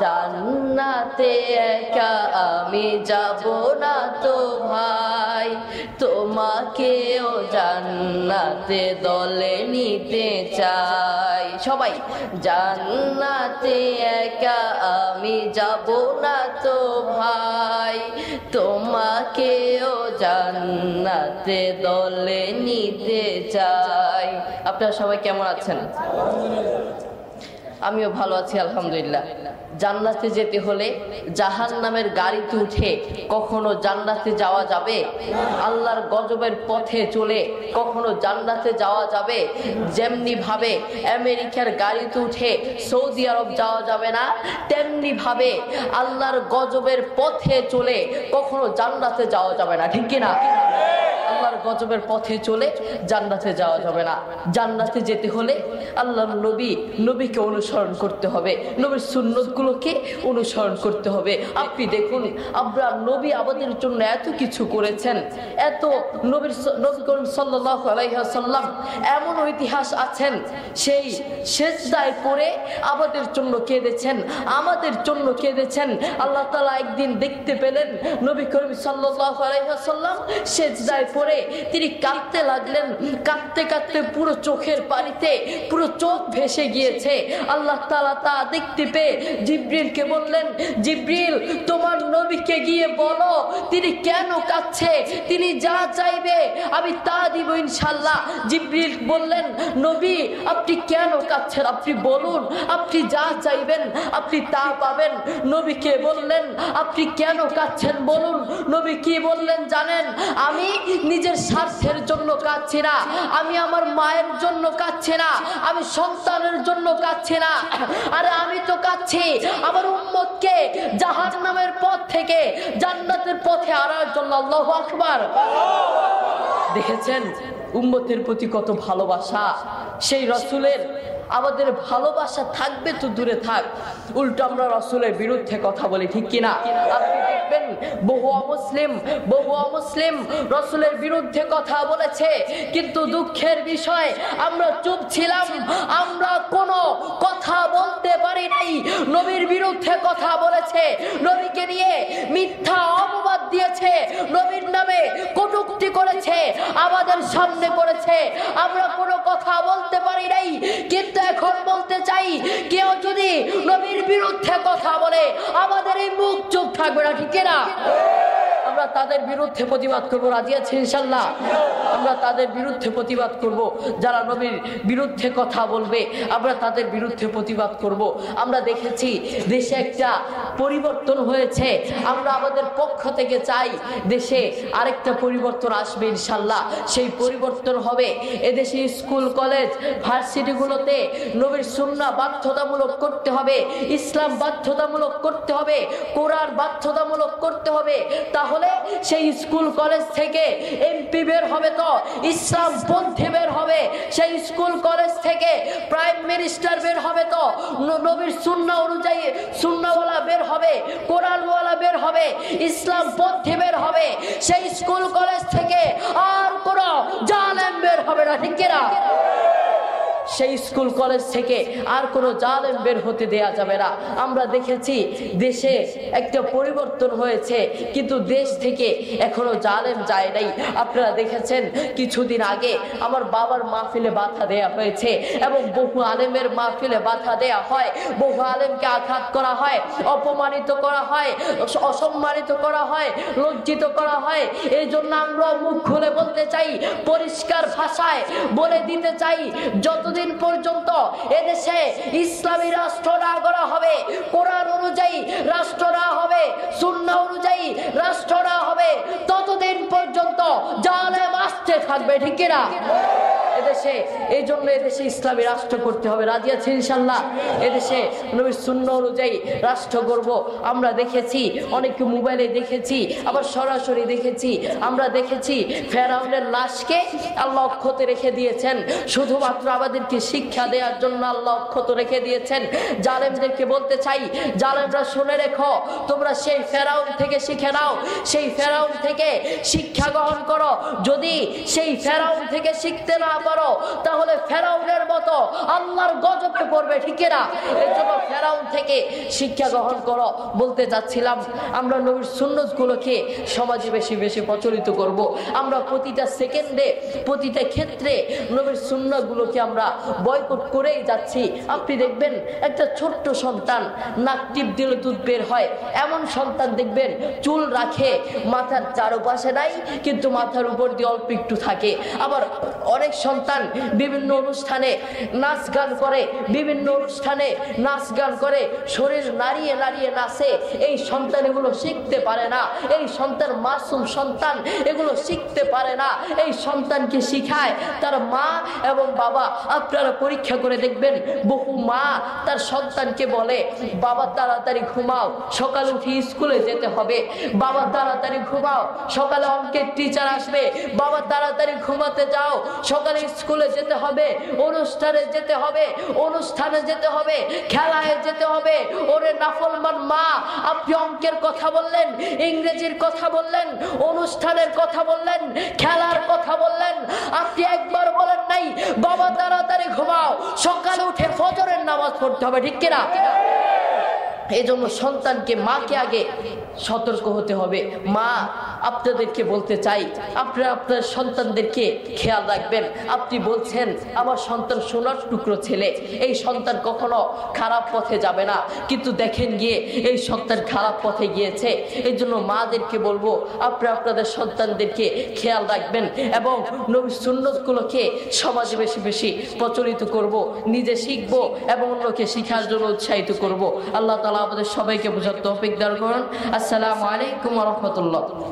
জান্নাতে একা আমি যাব না তো ভাই, তোমাকেও জান্নাতে দলে নিতে চাই। সবাই জান্নাতে একা আমি যাব না তো ভাই, তোমাকেও জান্নাতে দলে নিতে চাই। আপনারা সবাই কেমন আছেন? আমিও ভালো আছি আলহামদুলিল্লাহ। জান্নাতে যেতে হলে জাহান্নামের গাড়িতে উঠে কখনো জান্নাতে যাওয়া যাবে? আল্লাহর গজবের পথে চলে কখনো জান্নাতে যাওয়া যাবে? যেমনি ভাবে আমেরিকার গাড়িতে উঠে সৌদি আরব যাওয়া যাবে না, তেমনি ভাবে আল্লাহর গজবের পথে চলে কখনো জান্নাতে যাওয়া যাবে না, ঠিক কিনা? আল্লাহর গজবের পথে চলে জান্নাতে যাওয়া যাবে না। জান্নাতে যেতে হলে আল্লাহর নবীকে অনুসরণ করতে হবে, নবীর সুন্নতগুলোকে অনুসরণ করতে হবে। আপনি দেখুন, আমরা নবী আমাদের জন্য এত কিছু করেছেন, এত নবী করিম সাল্লাল্লাহু আলাইহি ওয়াসাল্লাম এমন ইতিহাস আছেন, সেই সেজদায় পড়ে আমাদের জন্য কেঁদেছেন, আমাদের জন্য কেঁদেছেন। আল্লাহ তাআলা একদিন দেখতে পেলেন নবী করিম সাল্লাল্লাহু আলাইহি ওয়াসাল্লাম সেজদায় পড়ে তিনি কাঁদতে লাগলেন। কাঁদতে কাঁদতে পুরো চোখের পানিতে পুরো চোখ ভেসে গিয়েছে। আল্লাহ তাআলা তা দেখতে পেয়ে জিবরিলকে বললেন, জিবরিল তোমার নবীকে গিয়ে বলো তিনি কেন কাঁদছে, তিনি যা চাইবে আমি তা দিব ইনশাআল্লাহ। জিবরিল বললেন, নবী আপনি কেন কাঁদছেন, আপনি বলুন, আপনি যা চাইবেন আপনি তা পাবেন। নবীকে বললেন, আপনি কেন কাঁদছেন বলুন। নবী কি বললেন জানেন? আমি নিজের স্বার্থের জন্য কাঁদছি না, আমি আমার মায়ের জন্য কাঁদছি না, আমি সন্তানের জন্য কাঁদছি না, আরে আমি তো কাঁদছি আমার উম্মতকে জাহান্নামের পথ থেকে জান্নাতের পথে আনার জন্য। আল্লাহু আকবার। দেখেছেন উম্মতের প্রতি কত ভালোবাসা। সেই রাসূলের আমাদের ভালোবাসা থাকবে তো দূরে থাক, উল্টো আমরা রাসূলের বিরুদ্ধে কথা বলি, ঠিক কিনা? আপনি দেখবেন বহু অমুসলিম রাসূলের বিরুদ্ধে কথা বলেছে, কিন্তু দুঃখের বিষয় আমরা চুপ ছিলাম, আমরা কোনো কথা বলতে পারি নাই। নবীর বিরুদ্ধে কথা বলেছে, নবীকে নিয়ে মিথ্যা অপবাদ দিয়েছে, নবীর নামে কটূক্তি করেছে, আমাদের সামনে পড়েছে, আমরা কোনো কথা বলতে পারি নাই। কিন্তু এখন বলতে চাই, কেউ যদি নবীর বিরুদ্ধে কথা বলে আমাদের এই মুখ চুপ থাকবে না, ঠিক না? আমরা তাদের বিরুদ্ধে প্রতিবাদ করবো, রাজি আছি ইনশাআল্লাহ? আমরা তাদের বিরুদ্ধে প্রতিবাদ করব, যারা নবীর বিরুদ্ধে কথা বলবে আমরা তাদের বিরুদ্ধে প্রতিবাদ করব। আমরা দেখেছি দেশে একটা পরিবর্তন হয়েছে, আমরা আমাদের পক্ষ থেকে চাই দেশে আরেকটা পরিবর্তন আসবে ইনশাআল্লাহ। সেই পরিবর্তন হবে এদেশে স্কুল কলেজ ভার্সিটিগুলোতে নবীর সুন্নাহ বাধ্যতামূলক করতে হবে, ইসলাম বাধ্যতামূলক করতে হবে, কোরআন বাধ্যতামূলক করতে হবে। তাহলে সেই স্কুল কলেজ থেকে এমপি বের হবে তো ইসলাম পন্থী বের হবে, সেই স্কুল কলেজ থেকে প্রাইম মিনিস্টার বের হবে তো নবীর সুন্নাহ অনুযায়ী সুন্নাহওয়ালা বের হবে, কোরআনওয়ালা বের হবে, ইসলাম পন্থী বের হবে। সেই স্কুল কলেজ থেকে আর কোনো জালেম বের হবে না, ঠিক না? সেই স্কুল কলেজ থেকে আর কোনো জালেম বের হতে দেয়া যাবে না। আমরা দেখেছি দেশে একটা পরিবর্তন হয়েছে, কিন্তু দেশ থেকে এখনো জালেম যায় নাই। আপনারা দেখেছেন কিছুদিন আগে আমার বাবার মাহফিলে বাধা দেয়া হয়েছে, এবং বহু আলেমের মাহফিলে বাধা দেয়া হয়, বহু আলেমকে আঘাত করা হয়, অপমানিত করা হয়, অসম্মানিত করা হয়, লজ্জিত করা হয়। এই জন্য আমরা মুখ খুলে বলতে চাই, পরিষ্কার ভাষায় বলে দিতে চাই, যতদিন পর্যন্ত এদেশে ইসলামী রাষ্ট্র না গড়া হবে, কোরআন অনুযায়ী রাষ্ট্র না হবে, সুন্নাহ অনুযায়ী রাষ্ট্র না হবে, ততদিন পর্যন্ত জালেম আসতে থাকবে, ঠিক কিনা? এদেশে এই জন্য এদেশে ইসলামী রাষ্ট্র করতে হবে, রাজি আছি ইনশাআল্লাহ? এদেশে নবীর সুন্নাহ অনুযায়ী রাষ্ট্র করব। আমরা দেখেছি, অনেকে মোবাইলে দেখেছি, আবার সরাসরি দেখেছি, আমরা দেখেছি ফেরাউনের লাশকে আল্লাহ অক্ষত রেখে দিয়েছেন, শুধুমাত্র আমাদেরকে শিক্ষা দেওয়ার জন্য আল্লাহ অক্ষত রেখে দিয়েছেন। জালেমদেরকে বলতে চাই, জালেমরা শুনে রেখো, তোমরা সেই ফেরাউন থেকে শিখে নাও, সেই ফেরাউন থেকে শিক্ষা গ্রহণ করো। যদি সেই ফেরাউন থেকে শিখতে না করো তাহলে ফেরাউনের মতো আল্লাহর গজবে পড়বে, ঠিক না? এই জন্য ফেরাউন থেকে শিক্ষা গ্রহণ করো। বলতে চাচ্ছিলাম আমরা নবীর সুন্নতগুলোকে সমাজে বেশি বেশি প্রচলিত করব। আমরা প্রতিটা সেকেন্ডে প্রতিটা ক্ষেত্রে নবীর সুন্নতগুলোকে আমরা বয়কট করেই যাচ্ছি। আপনি দেখবেন একটা ছোট্ট সন্তান নাক টিপ দিলে দুধ বের হয়, এমন সন্তান দেখবেন চুল রাখে মাথার চারপাশে নাই কিন্তু মাথার উপর দিয়ে অল্প একটু থাকে। আবার অনেক সন্তান বিভিন্ন অনুষ্ঠানে নাচ গান করে, বিভিন্ন অনুষ্ঠানে নাচ গান করে, শরীর নাড়িয়ে নাড়িয়ে নাচে। এই সন্তান এগুলো শিখতে পারে না, এই সন্তান মাসুম সন্তান এগুলো শিখতে পারে না। এই সন্তানকে শিখায় তার মা এবং বাবা। আপনারা পরীক্ষা করে দেখবেন বহু মা তার সন্তানকে বলে বাবা তাড়াতাড়ি ঘুমাও, সকালে উঠে স্কুলে যেতে হবে, বাবা তাড়াতাড়ি ঘুমাও, সকালে অঙ্কের টিচার আসবে, বাবা তাড়াতাড়ি ঘুমাতে যাও, সকালে স্কুলে যেতে হবে, অনুষ্ঠানে যেতে হবে, অনুষ্ঠানে যেতে হবে, খেলায় যেতে হবে। ওরে নাফরমান মা, আপনি অঙ্কের কথা বললেন, ইংরেজির কথা বললেন, অনুষ্ঠানের কথা বললেন, খেলার কথা বললেন, আপনি একবার বলেন নাই বাবা তাড়াতাড়ি ঘুমাও, সকালে উঠে ফজরের নামাজ পড়তে হবে, ঠিক কিনা? এই জন্য সন্তানকে, মাকে আগে সতর্ক হতে হবে। মা, আপনাদেরকে বলতে চাই, আপনারা আপনার সন্তানদেরকে খেয়াল রাখবেন। আপনি বলছেন আমার সন্তান সোনার টুকরো ছেলে, এই সন্তান কখনো খারাপ পথে যাবে না, কিন্তু দেখেন গিয়ে এই সন্তান খারাপ পথে গিয়েছে। এই জন্য মাদেরকে বলবো আপনারা আপনাদের সন্তানদেরকে খেয়াল রাখবেন এবং নবীর সুন্নতগুলোকে সমাজে বেশি বেশি প্রচলিত করব, নিজে শিখব এবং অন্যকে শিখার জন্য উৎসাহিত করব। আল্লাহ তাআলা আমাদের সবাইকে বোঝার তৌফিক দান করুন। আসসালামু আলাইকুম ওয়া রাহমাতুল্লাহ।